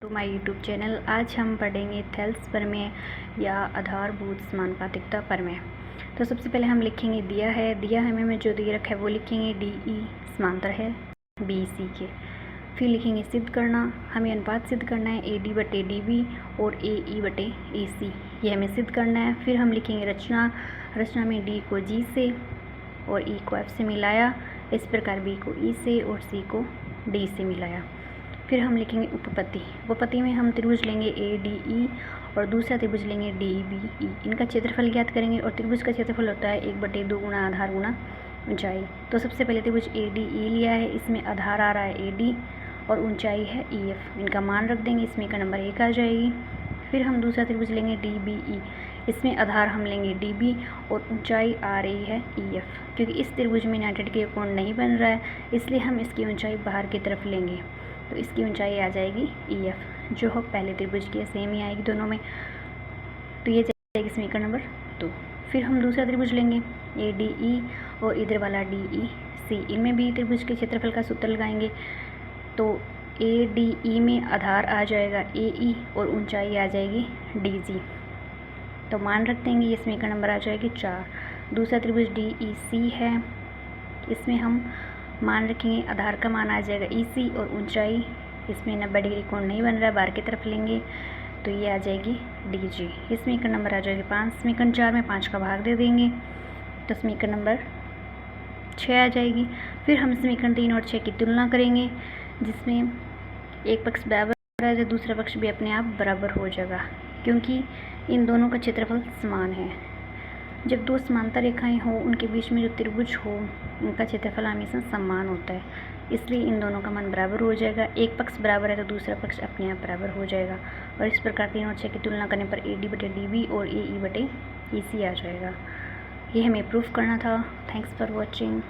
To my YouTube channel. आज हम पढ़ेंगे थेल्स प्रमेय या आधारभूत समानुपातिकता प्रमेय। तो सबसे पहले हम लिखेंगे दिया है, दिया हमें में जो दे रखा है वो लिखेंगे डी ई समांतर है बी सी के। फिर लिखेंगे सिद्ध करना, हमें अनुपात सिद्ध करना है ए डी बटे डी बी और ए ई बटे ए सी, ये हमें सिद्ध करना है। फिर हम लिखेंगे रचना, रचना में डी को जी से और ई को एफ से मिलाया, इस प्रकार बी को ई से और सी को डी से मिलाया। फिर हम लिखेंगे उपपत्ति, उपपत्ति में हम त्रिभुज लेंगे ए डी ई और दूसरा त्रिभुज लेंगे डी बी ई, इनका क्षेत्रफल ज्ञात करेंगे और त्रिभुज का क्षेत्रफल होता है 1/2 गुणा आधार गुणा ऊंचाई। तो सबसे पहले त्रिभुज ए डी ई लिया है, इसमें आधार आ रहा है ए डी और ऊंचाई है ई एफ, इनका मान रख देंगे, इसमें का नंबर 1 आ जाएगी। फिर हम दूसरा त्रिभुज लेंगे डी बी ई, इसमें आधार हम लेंगे डी बी और ऊंचाई आ रही है ई एफ, क्योंकि इस त्रिभुज में 90 के कोण नहीं बन रहा है इसलिए हम इसकी ऊंचाई बाहर की तरफ लेंगे, तो इसकी ऊंचाई आ जाएगी ई एफ, जो हो पहले त्रिभुज की सेम ही आएगी दोनों में, तो ये जाएगी समीकरण नंबर 2। फिर हम दूसरा त्रिभुज लेंगे ए डी ई और इधर वाला डी ई सी, इनमें भी त्रिभुज के क्षेत्रफल का सूत्र लगाएंगे। तो ए डी ई में आधार आ जाएगा ए ई और ऊंचाई आ जाएगी डी जी, तो मान रख देंगे, ये समीकरण नंबर आ जाएगी 4। दूसरा त्रिभुज डी ई सी है, इसमें हम मान रखेंगे, आधार का मान आ जाएगा ई सी और ऊंचाई, इसमें 90 डिग्री कोण नहीं बन रहा है, बाहर की तरफ लेंगे, तो ये आ जाएगी डी जी, इस समीकरण नंबर आ जाएगी 5। समीकरण 4 में 5 का भाग दे देंगे तो समीकरण नंबर 6 आ जाएगी। फिर हम समीकरण 3 और 6 की तुलना करेंगे, जिसमें एक पक्ष बराबर है तो दूसरा पक्ष भी अपने आप बराबर हो जाएगा, क्योंकि इन दोनों का क्षेत्रफल समान है। जब दो समांतर रेखाएं हो उनके बीच में जो त्रिभुज हो उनका क्षेत्रफल हमेशा समान होता है, इसलिए इन दोनों का मान बराबर हो जाएगा। एक पक्ष बराबर है तो दूसरा पक्ष अपने आप बराबर हो जाएगा, और इस प्रकार 3 और 6 की तुलना करने पर ए डी बटे डी बी और ए ई बटे ई सी आ जाएगा। ये हमें प्रूफ करना था। Thanks for watching.